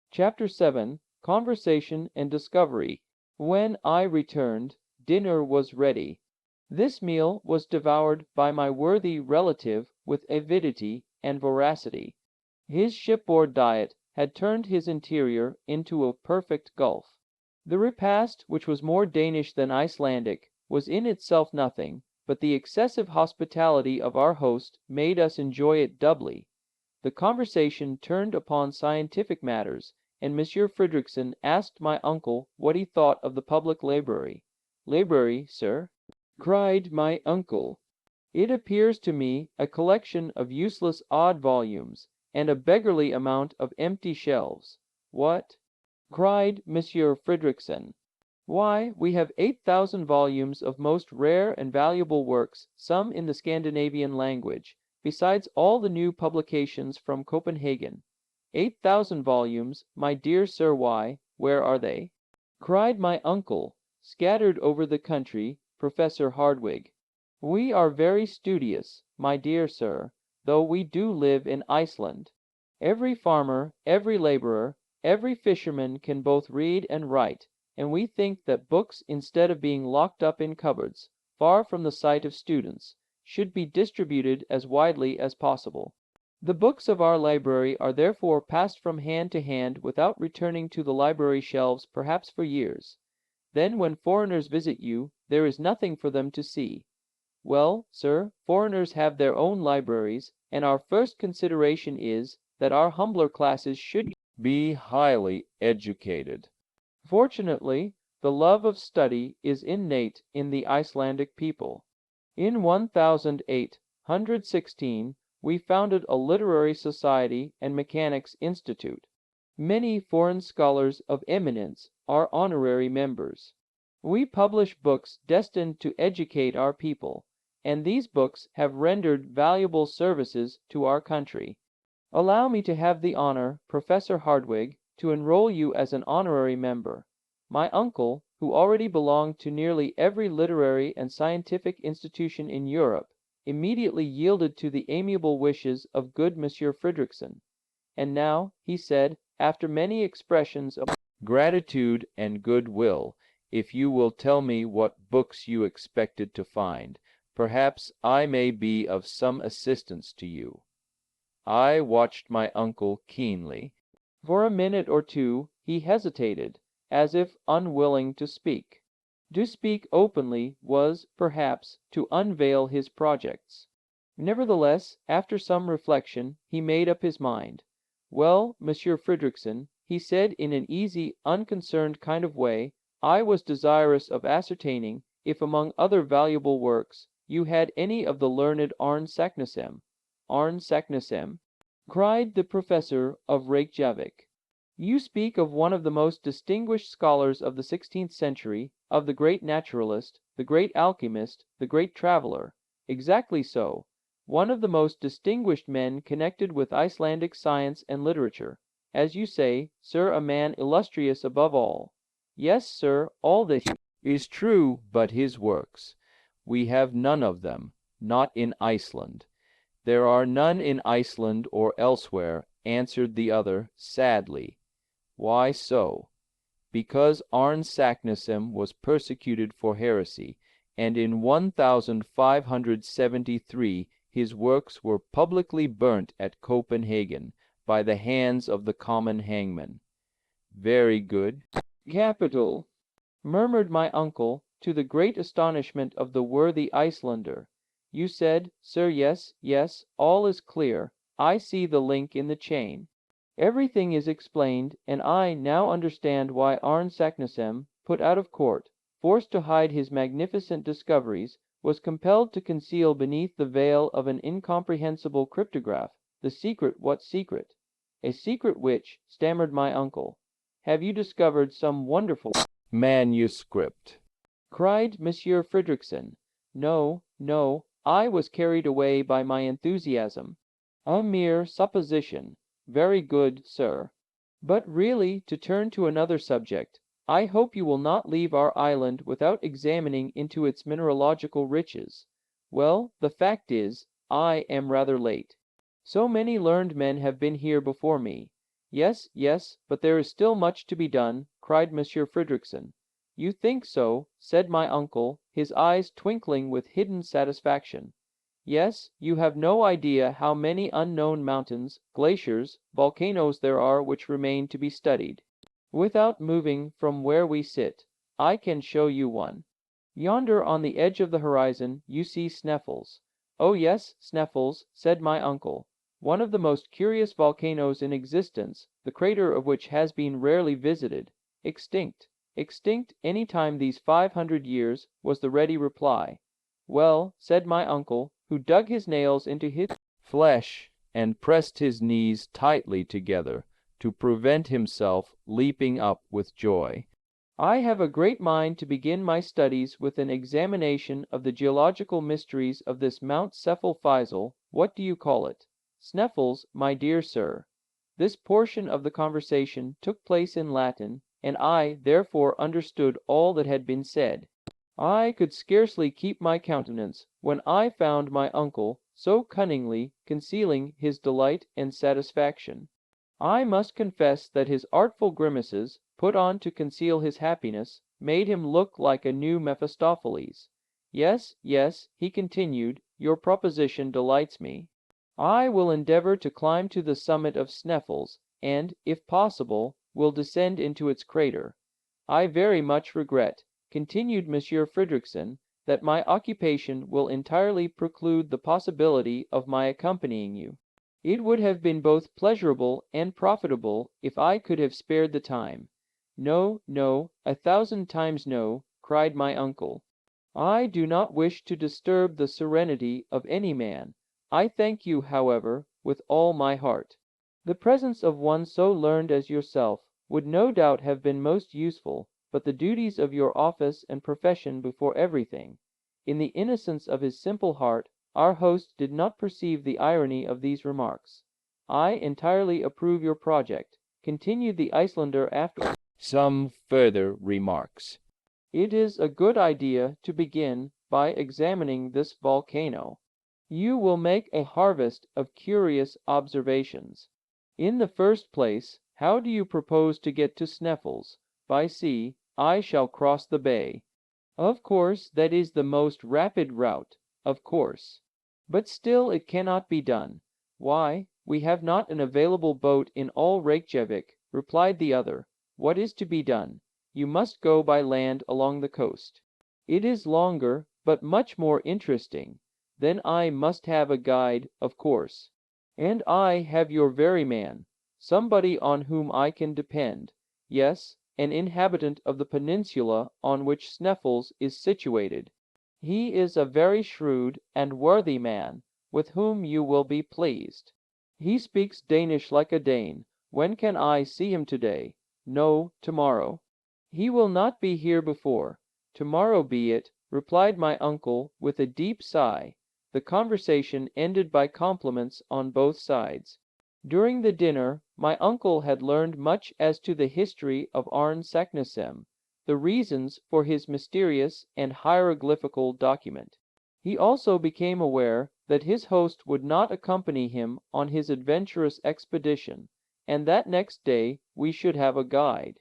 Chapter 7. Conversation and Discovery. When I returned, dinner was ready. This meal was devoured by my worthy relative with avidity and voracity. His shipboard diet had turned his interior into a perfect gulf. The repast, which was more Danish than Icelandic, was in itself nothing, but the excessive hospitality of our host made us enjoy it doubly. The conversation turned upon scientific matters, and Monsieur Fridriksson asked my uncle what he thought of the public library. "Library, sir?" cried my uncle. "It appears to me a collection of useless odd volumes, and a beggarly amount of empty shelves." "What?" cried Monsieur Fridriksson. "Why, we have 8,000 volumes of most rare and valuable works, some in the Scandinavian language, besides all the new publications from Copenhagen. 8,000 volumes, my dear sir. Where are they?" cried my uncle. "Scattered over the country, Professor Hardwigg. We are very studious, my dear sir, though we do live in Iceland. Every farmer, every laborer, every fisherman can both read and write, and we think that books, instead of being locked up in cupboards, far from the sight of students, should be distributed as widely as possible. The books of our library are therefore passed from hand to hand without returning to the library shelves perhaps for years. Then when foreigners visit you, there is nothing for them to see. Well, sir, foreigners have their own libraries, and our first consideration is, that our humbler classes should be highly educated. Fortunately, the love of study is innate in the Icelandic people. In 1816 we founded a literary society and mechanics institute. Many foreign scholars of eminence are honorary members. We publish books destined to educate our people, and these books have rendered valuable services to our country. Allow me to have the honor, Professor Hardwigg, to enroll you as an honorary member." My uncle, who already belonged to nearly every literary and scientific institution in Europe, immediately yielded to the amiable wishes of good Monsieur Fridriksson. "And now," he said, after many expressions of gratitude and good will, "if you will tell me what books you expected to find, perhaps I may be of some assistance to you." I watched my uncle keenly. For a minute or two he hesitated, as if unwilling to speak. To speak openly was, perhaps, to unveil his projects. Nevertheless, after some reflection, he made up his mind. "Well, Monsieur Fridriksson," he said in an easy, unconcerned kind of way, "I was desirous of ascertaining if, among other valuable works, you had any of the learned Arne Saknussemm." "Arne Saknussemm?" cried the professor of Reykjavik. "You speak of one of the most distinguished scholars of the 16th century, of the great naturalist, the great alchemist, the great traveler. Exactly so. One of the most distinguished men connected with Icelandic science and literature. As you say, sir, a man illustrious above all. Yes, sir, all this is true, but his works. We have none of them, not in Iceland." "There are none in Iceland or elsewhere," answered the other, sadly. "Why so?" "Because Arne Saknussemm was persecuted for heresy, and in 1573 his works were publicly burnt at Copenhagen, by the hands of the common hangman." "Very good." "Capital," murmured my uncle, to the great astonishment of the worthy Icelander. "You said, sir, yes, all is clear. I see the link in the chain. Everything is explained, and I now understand why Arne Saknussemm, put out of court, forced to hide his magnificent discoveries, was compelled to conceal beneath the veil of an incomprehensible cryptograph the secret. What secret?" "A secret which," stammered my uncle. "Have you discovered some wonderful manuscript?" cried Monsieur Fridriksson. No, I was carried away by my enthusiasm. "A mere supposition. Very good, sir. But really, to turn to another subject, I hope you will not leave our island without examining into its mineralogical riches. Well, the fact is, I am rather late. So many learned men have been here before me, Yes, yes, but there is still much to be done, cried Monsieur Fridriksson. You think so, said my uncle, his eyes twinkling with hidden satisfaction. Yes, you have no idea how many unknown mountains, glaciers, volcanoes there are which remain to be studied. Without moving from where we sit, I can show you one. Yonder on the edge of the horizon you see Sneffels. Oh yes, Sneffels, said my uncle, one of the most curious volcanoes in existence, the crater of which has been rarely visited. Extinct. Extinct any time these 500 years, was the ready reply. Well, said my uncle, who dug his nails into his flesh and pressed his knees tightly together to prevent himself leaping up with joy. I have a great mind to begin my studies with an examination of the geological mysteries of this Mount Cephalfeisel. What do you call it? Sneffels, my dear sir. This portion of the conversation took place in Latin, and I therefore understood all that had been said. I could scarcely keep my countenance when I found my uncle so cunningly concealing his delight and satisfaction. I must confess that his artful grimaces, put on to conceal his happiness, made him look like a new Mephistopheles. Yes, yes, he continued, your proposition delights me. I will endeavor to climb to the summit of Sneffels, and, if possible, will descend into its crater. I very much regret, continued Monsieur Fridriksson, that my occupation will entirely preclude the possibility of my accompanying you. It would have been both pleasurable and profitable if I could have spared the time. No, no, 1,000 times no, cried my uncle. I do not wish to disturb the serenity of any man. I thank you, however, with all my heart. The presence of one so learned as yourself would no doubt have been most useful, but the duties of your office and profession before everything. In the innocence of his simple heart, our host did not perceive the irony of these remarks. I entirely approve your project, continued the Icelander after some further remarks. It is a good idea to begin by examining this volcano. You will make a harvest of curious observations. In the first place, how do you propose to get to Sneffels? By sea. I shall cross the bay. Of course, that is the most rapid route, of course. But still it cannot be done. Why, we have not an available boat in all Reykjavik, replied the other. What is to be done? You must go by land along the coast. It is longer, but much more interesting. Then I must have a guide, of course. And I have your very man, somebody on whom I can depend. Yes, an inhabitant of the peninsula on which Sneffels is situated. He is a very shrewd and worthy man, with whom you will be pleased. He speaks Danish like a Dane. When can I see him today? No, tomorrow. He will not be here before. Tomorrow be it, replied my uncle with a deep sigh. The conversation ended by compliments on both sides. During the dinner, my uncle had learned much as to the history of Arne Saknussemm, the reasons for his mysterious and hieroglyphical document. He also became aware that his host would not accompany him on his adventurous expedition, and that next day we should have a guide.